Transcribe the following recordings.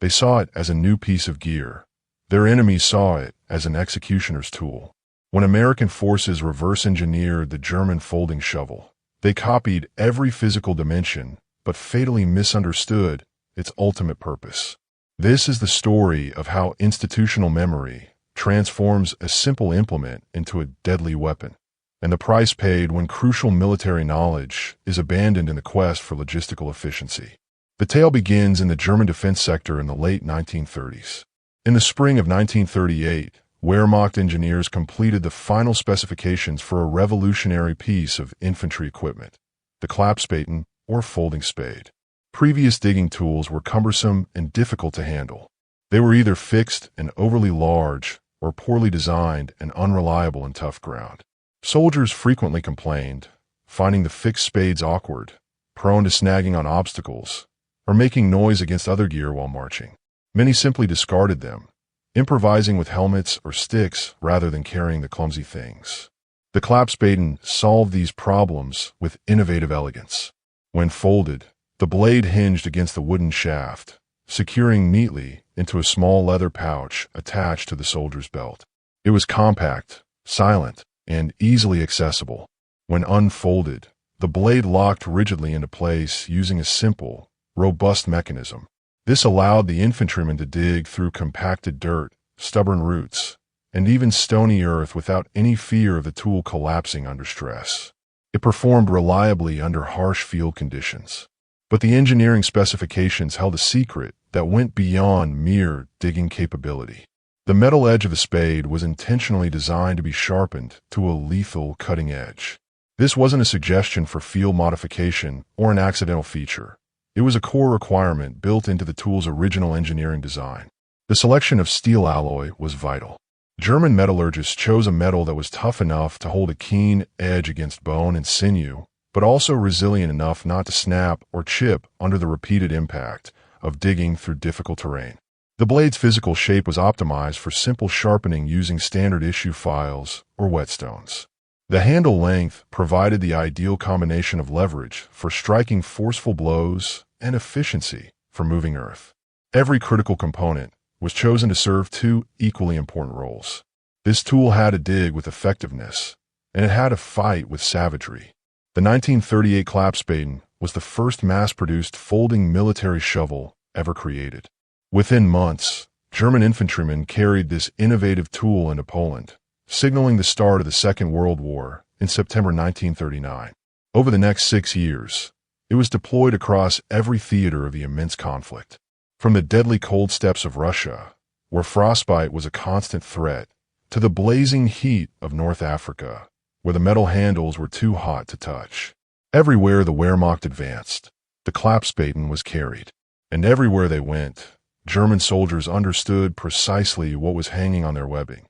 They saw it as a new piece of gear. Their enemies saw it as an executioner's tool. When American forces reverse-engineered the German folding shovel, they copied every physical dimension, but fatally misunderstood its ultimate purpose. This is the story of how institutional memory transforms a simple implement into a deadly weapon, and the price paid when crucial military knowledge is abandoned in the quest for logistical efficiency. The tale begins in the German defense sector in the late 1930s. In the spring of 1938, Wehrmacht engineers completed the final specifications for a revolutionary piece of infantry equipment, the Klappspaten, or folding spade. Previous digging tools were cumbersome and difficult to handle. They were either fixed and overly large or poorly designed and unreliable in tough ground. Soldiers frequently complained, finding the fixed spades awkward, prone to snagging on obstacles, or making noise against other gear while marching. Many simply discarded them, improvising with helmets or sticks rather than carrying the clumsy things. The Klappspaten solved these problems with innovative elegance. When folded, the blade hinged against the wooden shaft, securing neatly into a small leather pouch attached to the soldier's belt. It was compact, silent, and easily accessible. When unfolded, the blade locked rigidly into place using a simple, robust mechanism. This allowed the infantryman to dig through compacted dirt, stubborn roots, and even stony earth without any fear of the tool collapsing under stress. It performed reliably under harsh field conditions. But the engineering specifications held a secret that went beyond mere digging capability. The metal edge of the spade was intentionally designed to be sharpened to a lethal cutting edge. This wasn't a suggestion for field modification or an accidental feature. It was a core requirement built into the tool's original engineering design. The selection of steel alloy was vital. German metallurgists chose a metal that was tough enough to hold a keen edge against bone and sinew, but also resilient enough not to snap or chip under the repeated impact of digging through difficult terrain. The blade's physical shape was optimized for simple sharpening using standard issue files or whetstones. The handle length provided the ideal combination of leverage for striking forceful blows and efficiency for moving earth. Every critical component was chosen to serve two equally important roles. This tool had to dig with effectiveness, and it had to fight with savagery. The 1938 Klappspaten was the first mass-produced folding military shovel ever created. Within months, German infantrymen carried this innovative tool into Poland, signaling the start of the Second World War in September 1939. Over the next 6 years, it was deployed across every theater of the immense conflict. From the deadly cold steppes of Russia, where frostbite was a constant threat, to the blazing heat of North Africa, where the metal handles were too hot to touch. Everywhere the Wehrmacht advanced, the Klappspaten was carried. And everywhere they went, German soldiers understood precisely what was hanging on their webbing.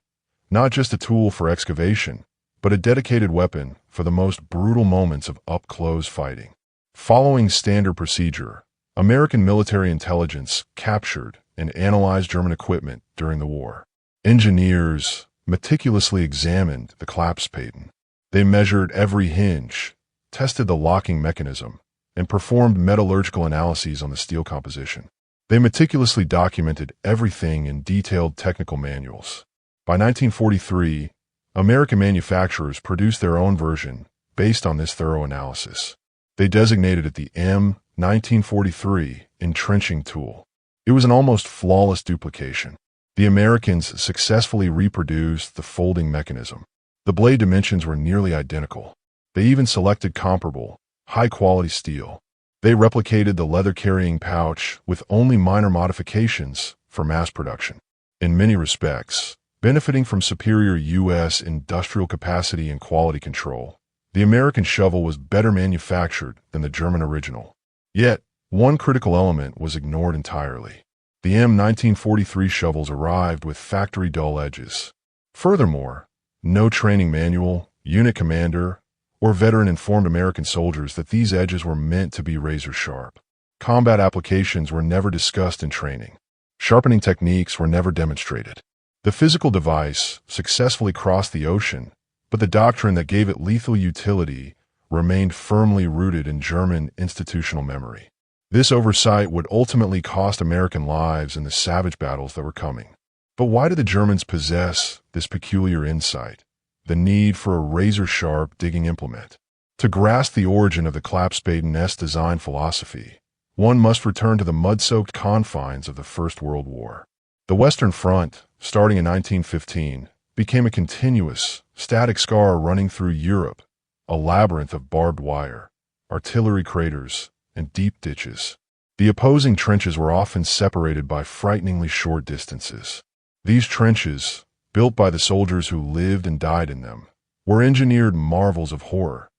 Not just a tool for excavation, but a dedicated weapon for the most brutal moments of up-close fighting. Following standard procedure, American military intelligence captured and analyzed German equipment during the war. Engineers meticulously examined the Klappspaten. They measured every hinge, tested the locking mechanism, and performed metallurgical analyses on the steel composition. They meticulously documented everything in detailed technical manuals. By 1943, American manufacturers produced their own version based on this thorough analysis. They designated it the M1943 entrenching tool. It was an almost flawless duplication. The Americans successfully reproduced the folding mechanism. The blade dimensions were nearly identical. They even selected comparable, high-quality steel. They replicated the leather-carrying pouch with only minor modifications for mass production. In many respects, benefiting from superior U.S. industrial capacity and quality control, the American shovel was better manufactured than the German original. Yet, one critical element was ignored entirely. The M1943 shovels arrived with factory dull edges. Furthermore, no training manual, unit commander, or veteran informed American soldiers that these edges were meant to be razor sharp. Combat applications were never discussed in training. Sharpening techniques were never demonstrated. The physical device successfully crossed the ocean, but the doctrine that gave it lethal utility remained firmly rooted in German institutional memory. This oversight would ultimately cost American lives in the savage battles that were coming. But why did the Germans possess this peculiar insight? The need for a razor-sharp digging implement. To grasp the origin of the Klapspaden-esque design philosophy, one must return to the mud-soaked confines of the First World War. The Western Front, starting in 1915, became a continuous, static scar running through Europe, a labyrinth of barbed wire, artillery craters, and deep ditches. The opposing trenches were often separated by frighteningly short distances. These trenches, built by the soldiers who lived and died in them, were engineered marvels of horror,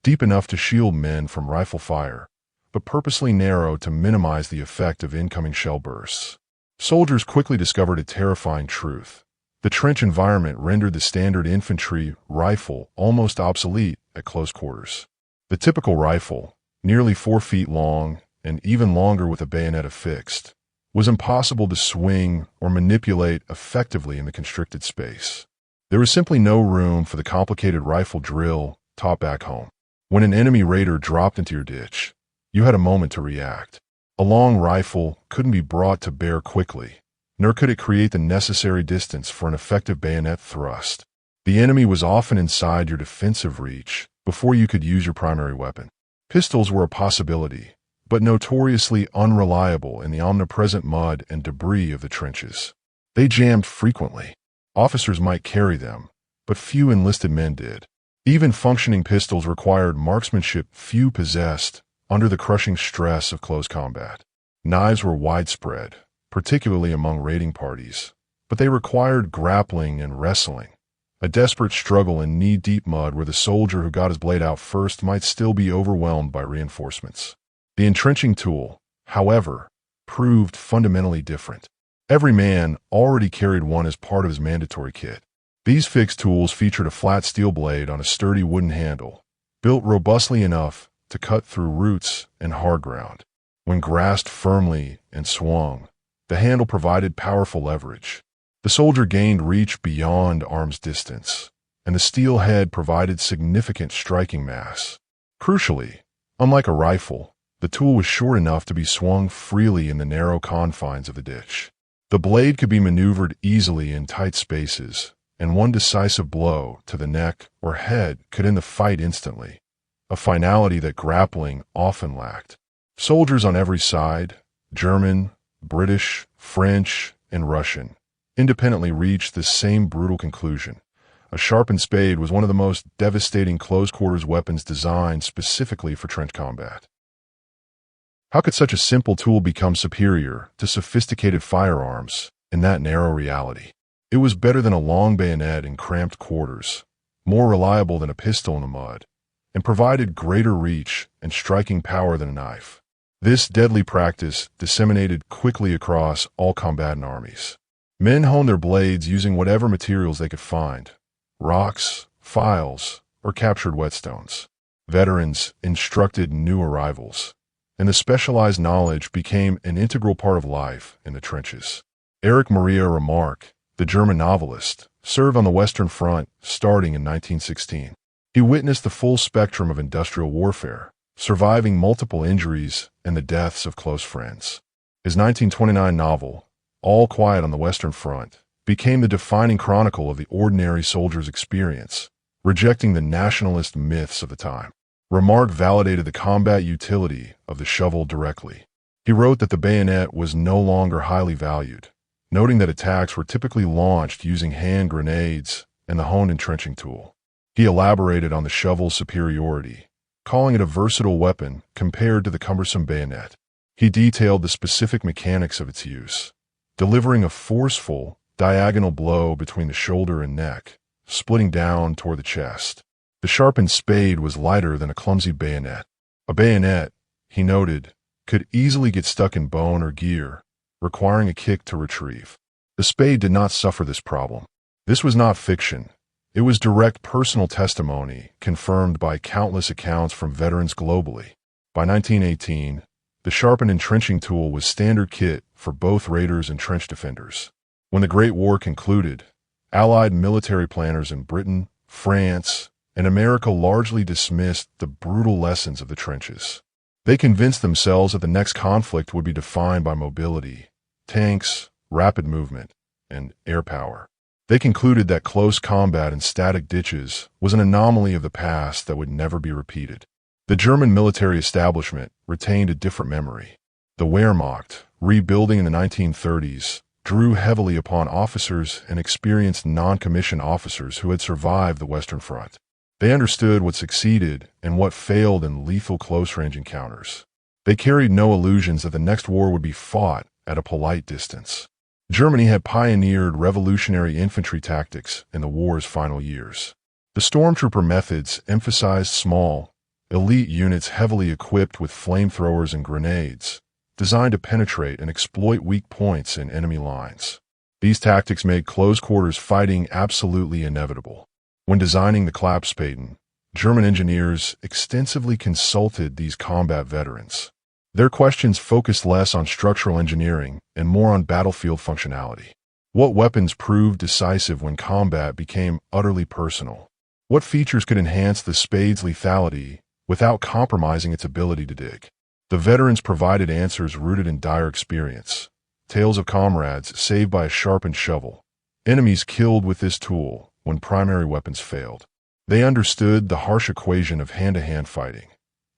deep enough to shield men from rifle fire, but purposely narrow to minimize the effect of incoming shell bursts. Soldiers quickly discovered a terrifying truth. The trench environment rendered the standard infantry rifle almost obsolete at close quarters. The typical rifle, nearly 4 feet long and even longer with a bayonet affixed, was impossible to swing or manipulate effectively in the constricted space. There was simply no room for the complicated rifle drill taught back home. When an enemy raider dropped into your ditch, you had a moment to react. A long rifle couldn't be brought to bear quickly, nor could it create the necessary distance for an effective bayonet thrust. The enemy was often inside your defensive reach before you could use your primary weapon. Pistols were a possibility, but notoriously unreliable in the omnipresent mud and debris of the trenches. They jammed frequently. Officers might carry them, but few enlisted men did. Even functioning pistols required marksmanship few possessed under the crushing stress of close combat. Knives were widespread, particularly among raiding parties, but they required grappling and wrestling, a desperate struggle in knee-deep mud where the soldier who got his blade out first might still be overwhelmed by reinforcements. The entrenching tool, however, proved fundamentally different. Every man already carried one as part of his mandatory kit. These fixed tools featured a flat steel blade on a sturdy wooden handle, built robustly enough to cut through roots and hard ground. When grasped firmly and swung, the handle provided powerful leverage. The soldier gained reach beyond arm's distance, and the steel head provided significant striking mass. Crucially, unlike a rifle, the tool was short enough to be swung freely in the narrow confines of the ditch. The blade could be maneuvered easily in tight spaces, and one decisive blow to the neck or head could end the fight instantly, a finality that grappling often lacked. Soldiers on every side, German, British, French, and Russian, independently reached the same brutal conclusion. A sharpened spade was one of the most devastating close-quarters weapons designed specifically for trench combat. How could such a simple tool become superior to sophisticated firearms in that narrow reality? It was better than a long bayonet in cramped quarters, more reliable than a pistol in the mud, and provided greater reach and striking power than a knife. This deadly practice disseminated quickly across all combatant armies. Men honed their blades using whatever materials they could find: rocks, files, or captured whetstones. Veterans instructed new arrivals, and the specialized knowledge became an integral part of life in the trenches. Erich Maria Remarque, the German novelist, served on the Western Front starting in 1916. He witnessed the full spectrum of industrial warfare, surviving multiple injuries and the deaths of close friends. His 1929 novel, All Quiet on the Western Front, became the defining chronicle of the ordinary soldier's experience, rejecting the nationalist myths of the time. Remarque validated the combat utility of the shovel directly. He wrote that the bayonet was no longer highly valued, noting that attacks were typically launched using hand grenades and the honed entrenching tool. He elaborated on the shovel's superiority, calling it a versatile weapon compared to the cumbersome bayonet. He detailed the specific mechanics of its use, delivering a forceful, diagonal blow between the shoulder and neck, splitting down toward the chest. The sharpened spade was lighter than a clumsy bayonet. A bayonet, he noted, could easily get stuck in bone or gear, requiring a kick to retrieve. The spade did not suffer this problem. This was not fiction. It was direct personal testimony confirmed by countless accounts from veterans globally. By 1918, the sharpened entrenching tool was standard kit for both raiders and trench defenders. When the Great War concluded, Allied military planners in Britain, France, and America largely dismissed the brutal lessons of the trenches. They convinced themselves that the next conflict would be defined by mobility, tanks, rapid movement, and air power. They concluded that close combat in static ditches was an anomaly of the past that would never be repeated. The German military establishment retained a different memory. The Wehrmacht, rebuilding in the 1930s, drew heavily upon officers and experienced non-commissioned officers who had survived the Western Front. They understood what succeeded and what failed in lethal close-range encounters. They carried no illusions that the next war would be fought at a polite distance. Germany had pioneered revolutionary infantry tactics in the war's final years. The stormtrooper methods emphasized small, elite units heavily equipped with flamethrowers and grenades, designed to penetrate and exploit weak points in enemy lines. These tactics made close-quarters fighting absolutely inevitable. When designing the Klapspaten, German engineers extensively consulted these combat veterans. Their questions focused less on structural engineering and more on battlefield functionality. What weapons proved decisive when combat became utterly personal? What features could enhance the spade's lethality without compromising its ability to dig? The veterans provided answers rooted in dire experience. Tales of comrades saved by a sharpened shovel. Enemies killed with this tool when primary weapons failed. They understood the harsh equation of hand-to-hand fighting.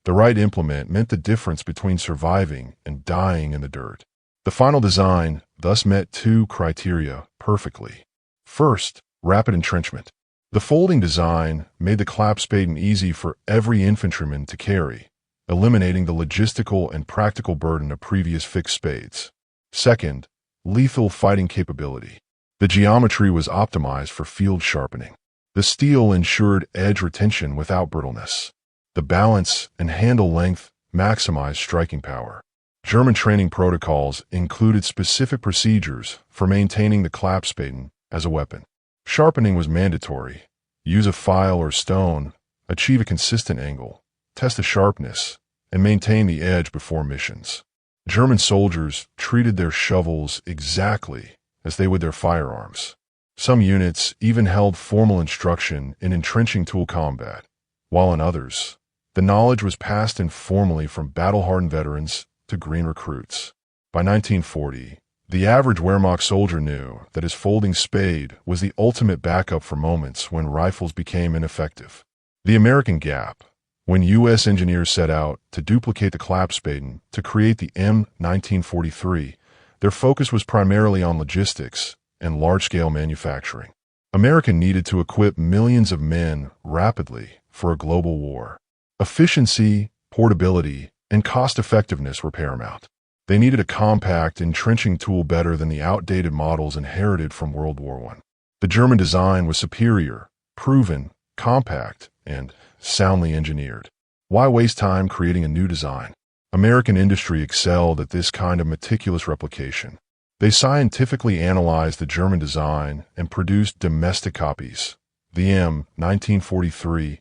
The right implement meant the difference between surviving and dying in the dirt. The final design thus met two criteria perfectly. First, rapid entrenchment. The folding design made the Klapspaten easy for every infantryman to carry, eliminating the logistical and practical burden of previous fixed spades. Second, lethal fighting capability. The geometry was optimized for field sharpening. The steel ensured edge retention without brittleness. The balance and handle length maximized striking power. German training protocols included specific procedures for maintaining the Klapspaten as a weapon. Sharpening was mandatory. Use a file or stone, achieve a consistent angle, test the sharpness, and maintain the edge before missions. German soldiers treated their shovels exactly as they would their firearms. Some units even held formal instruction in entrenching tool combat, while in others, the knowledge was passed informally from battle-hardened veterans to green recruits. By 1940, the average Wehrmacht soldier knew that his folding spade was the ultimate backup for moments when rifles became ineffective. The American gap, when U.S. engineers set out to duplicate the Klapspaten to create the M1943, their focus was primarily on logistics and large-scale manufacturing. America needed to equip millions of men rapidly for a global war. Efficiency, portability, and cost-effectiveness were paramount. They needed a compact, entrenching tool better than the outdated models inherited from World War I. The German design was superior, proven, compact, and soundly engineered. Why waste time creating a new design? American industry excelled at this kind of meticulous replication. They scientifically analyzed the German design and produced domestic copies, the M1943,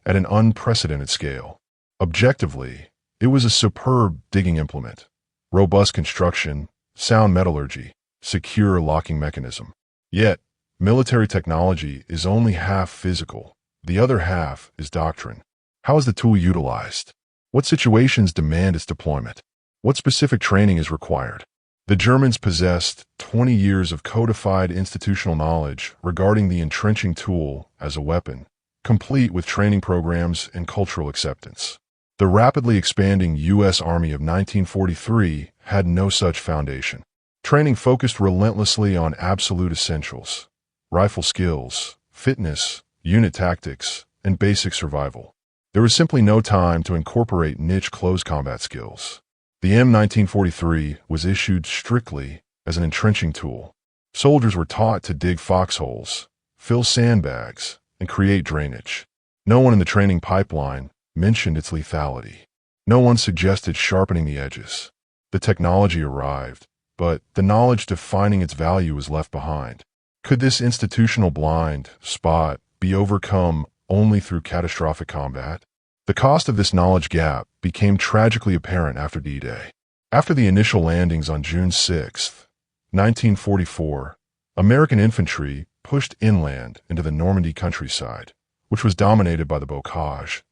at an unprecedented scale. Objectively, it was a superb digging implement. Robust construction, sound metallurgy, secure locking mechanism. Yet, military technology is only half physical. The other half is doctrine. How is the tool utilized? What situations demand its deployment? What specific training is required? The Germans possessed 20 years of codified institutional knowledge regarding the entrenching tool as a weapon, complete with training programs and cultural acceptance. The rapidly expanding U.S. Army of 1943 had no such foundation. Training focused relentlessly on absolute essentials: rifle skills, fitness, unit tactics, and basic survival. There was simply no time to incorporate niche close combat skills. The M1943 was issued strictly as an entrenching tool. Soldiers were taught to dig foxholes, fill sandbags, and create drainage. No one in the training pipeline mentioned its lethality. No one suggested sharpening the edges. The technology arrived, but the knowledge defining its value was left behind. Could this institutional blind spot be overcome only through catastrophic combat? The cost of this knowledge gap became tragically apparent after D-Day. After the initial landings on June 6, 1944, American infantry pushed inland into the Normandy countryside, which was dominated by the bocage,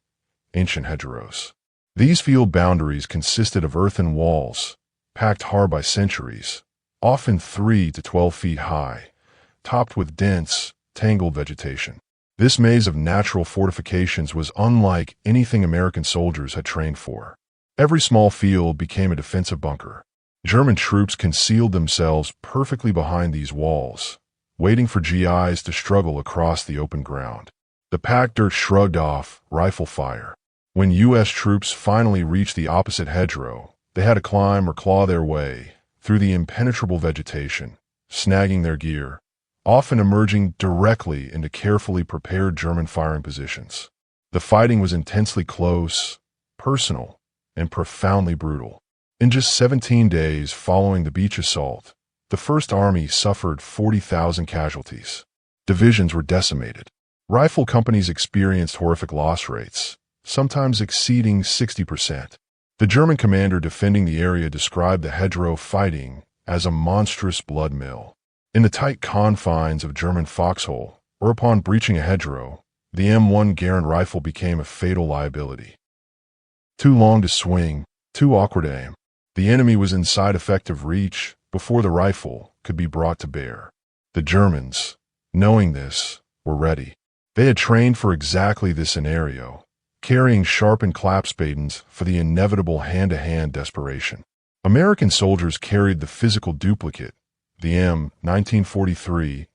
ancient hedgerows. These field boundaries consisted of earthen walls, packed hard by centuries, often 3 to 12 feet high, topped with dense, tangled vegetation. This maze of natural fortifications was unlike anything American soldiers had trained for. Every small field became a defensive bunker. German troops concealed themselves perfectly behind these walls, waiting for GIs to struggle across the open ground. The packed dirt shrugged off rifle fire. When U.S. troops finally reached the opposite hedgerow, they had to climb or claw their way through the impenetrable vegetation, snagging their gear, often emerging directly into carefully prepared German firing positions. The fighting was intensely close, personal, and profoundly brutal. In just 17 days following the beach assault, the First Army suffered 40,000 casualties. Divisions were decimated. Rifle companies experienced horrific loss rates, sometimes exceeding 60%. The German commander defending the area described the hedgerow fighting as a monstrous blood mill. In the tight confines of German foxhole, or upon breaching a hedgerow, the M1 Garand rifle became a fatal liability. Too long to swing, too awkward to aim. The enemy was inside effective reach before the rifle could be brought to bear. The Germans, knowing this, were ready. They had trained for exactly this scenario, carrying sharpened clapspadens for the inevitable hand-to-hand desperation. American soldiers carried the physical duplicate, the M1943,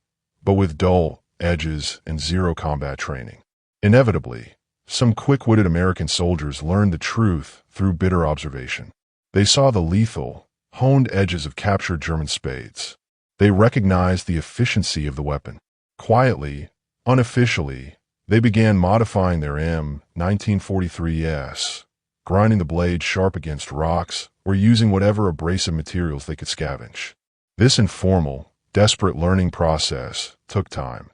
but with dull edges and zero combat training. Inevitably, some quick-witted American soldiers learned the truth through bitter observation. They saw the lethal, honed edges of captured German spades. They recognized the efficiency of the weapon. Quietly, unofficially, they began modifying their M1943s, grinding the blade sharp against rocks or using whatever abrasive materials they could scavenge. This informal, desperate learning process took time,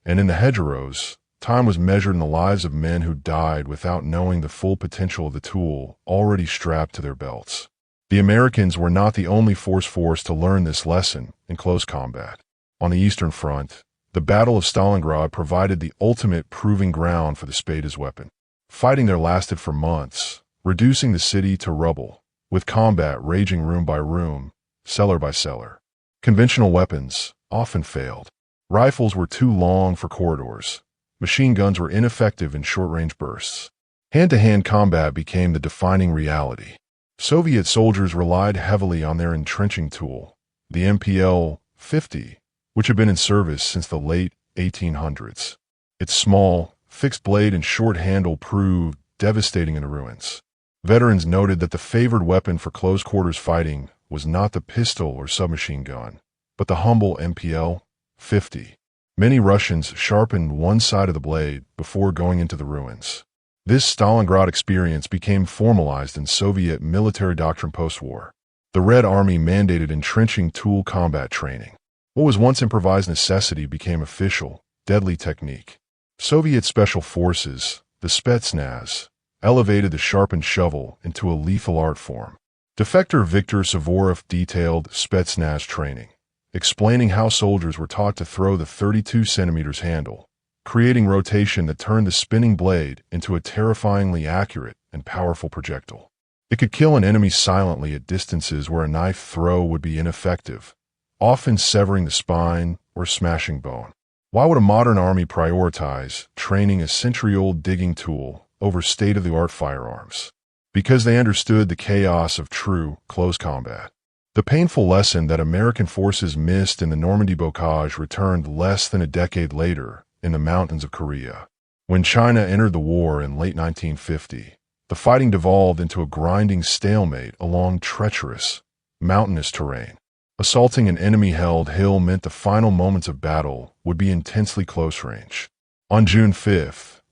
and in the hedgerows, time was measured in the lives of men who died without knowing the full potential of the tool already strapped to their belts. The Americans were not the only force to learn this lesson in close combat. On the Eastern Front, the Battle of Stalingrad provided the ultimate proving ground for the spade as weapon. Fighting there lasted for months, reducing the city to rubble, with combat raging room by room, cellar by cellar. Conventional weapons often failed. Rifles were too long for corridors. Machine guns were ineffective in short-range bursts. Hand-to-hand combat became the defining reality. Soviet soldiers relied heavily on their entrenching tool, the MPL-50, which had been in service since the late 1800s. Its small, fixed blade and short handle proved devastating in the ruins. Veterans noted that the favored weapon for close-quarters fighting was not the pistol or submachine gun, but the humble MPL-50. Many Russians sharpened one side of the blade before going into the ruins. This Stalingrad experience became formalized in Soviet military doctrine post-war. The Red Army mandated entrenching tool combat training. What was once improvised necessity became official, deadly technique. Soviet special forces, the Spetsnaz, elevated the sharpened shovel into a lethal art form. Defector Viktor Suvorov detailed Spetsnaz training, explaining how soldiers were taught to throw the 32 centimeters handle, creating rotation that turned the spinning blade into a terrifyingly accurate and powerful projectile. It could kill an enemy silently at distances where a knife throw would be ineffective, often severing the spine or smashing bone. Why would a modern army prioritize training a century-old digging tool over state-of-the-art firearms? Because they understood the chaos of true close combat. The painful lesson that American forces missed in the Normandy bocage returned less than a decade later in the mountains of Korea. When China entered the war in late 1950, the fighting devolved into a grinding stalemate along treacherous, mountainous terrain. Assaulting an enemy-held hill meant the final moments of battle would be intensely close range. On June 5,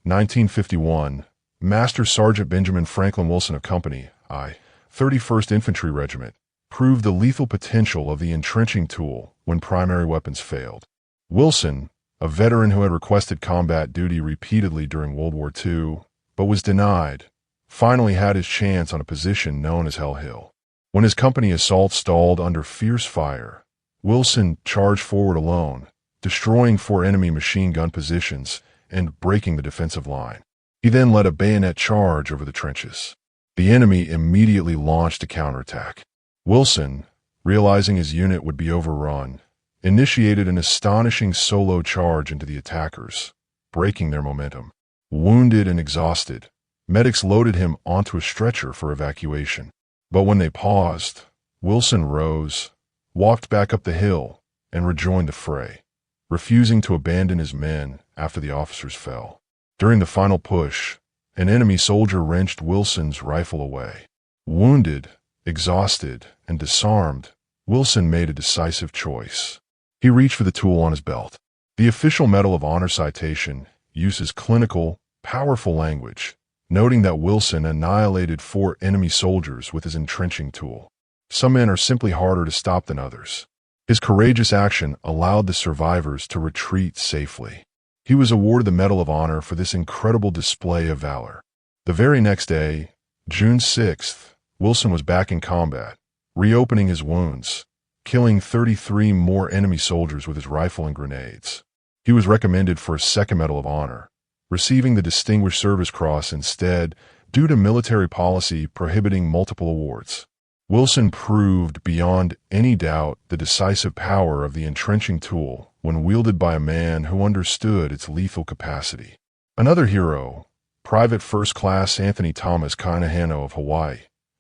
1951, Master Sergeant Benjamin Franklin Wilson of Company I, 31st Infantry Regiment, proved the lethal potential of the entrenching tool when primary weapons failed. Wilson, a veteran who had requested combat duty repeatedly during World War II, but was denied, finally had his chance on a position known as Hell Hill. When his company assault stalled under fierce fire, Wilson charged forward alone, destroying 4 enemy machine gun positions and breaking the defensive line. He then led a bayonet charge over the trenches. The enemy immediately launched a counterattack. Wilson, realizing his unit would be overrun, initiated an astonishing solo charge into the attackers, breaking their momentum. Wounded and exhausted, medics loaded him onto a stretcher for evacuation. But when they paused, Wilson rose, walked back up the hill, and rejoined the fray, refusing to abandon his men after the officers fell. During the final push, an enemy soldier wrenched Wilson's rifle away. Wounded, exhausted, and disarmed, Wilson made a decisive choice. He reached for the tool on his belt. The official Medal of Honor citation uses clinical, powerful language, noting that Wilson annihilated 4 enemy soldiers with his entrenching tool. Some men are simply harder to stop than others. His courageous action allowed the survivors to retreat safely. He was awarded the Medal of Honor for this incredible display of valor. The very next day, June 6th, Wilson was back in combat, reopening his wounds, killing 33 more enemy soldiers with his rifle and grenades. He was recommended for a second Medal of Honor, receiving the Distinguished Service Cross instead due to military policy prohibiting multiple awards. Wilson proved beyond any doubt the decisive power of the entrenching tool when wielded by a man who understood its lethal capacity. Another hero, Private First Class Anthony Thomas Kainahano of Hawaii,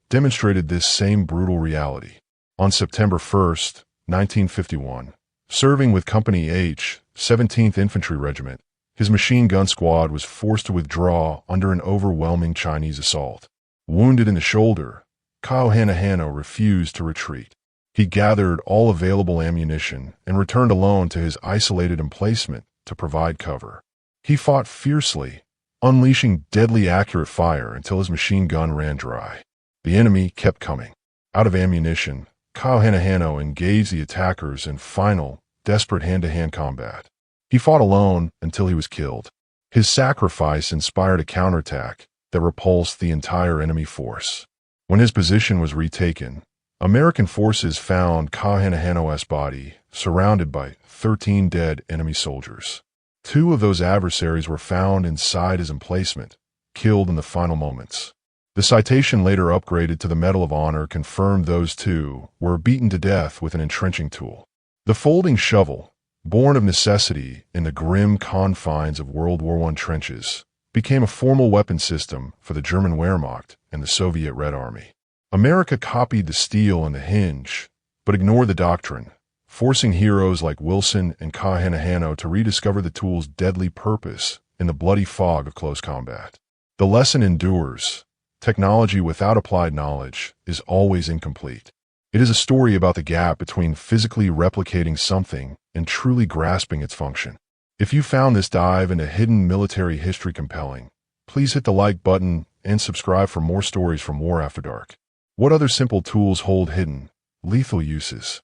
demonstrated this same brutal reality. On September 1st, 1951, serving with Company H, 17th Infantry Regiment, his machine gun squad was forced to withdraw under an overwhelming Chinese assault. Wounded in the shoulder, Kainahano refused to retreat. He gathered all available ammunition and returned alone to his isolated emplacement to provide cover. He fought fiercely, unleashing deadly accurate fire until his machine gun ran dry. The enemy kept coming. Out of ammunition, Kainahano engaged the attackers in final, desperate hand-to-hand combat. He fought alone until he was killed. His sacrifice inspired a counterattack that repulsed the entire enemy force. When his position was retaken, American forces found Kainahano's body surrounded by 13 dead enemy soldiers. 2 of those adversaries were found inside his emplacement, killed in the final moments. The citation later upgraded to the Medal of Honor confirmed those 2 were beaten to death with an entrenching tool. The folding shovel, born of necessity in the grim confines of World War I trenches, became a formal weapon system for the German Wehrmacht and the Soviet Red Army. America copied the steel and the hinge, but ignored the doctrine, forcing heroes like Wilson and Kainahano to rediscover the tool's deadly purpose in the bloody fog of close combat. The lesson endures. Technology without applied knowledge is always incomplete. It is a story about the gap between physically replicating something and truly grasping its function. If you found this dive into hidden military history compelling, please hit the like button and subscribe for more stories from War After Dark. What other simple tools hold hidden, lethal uses?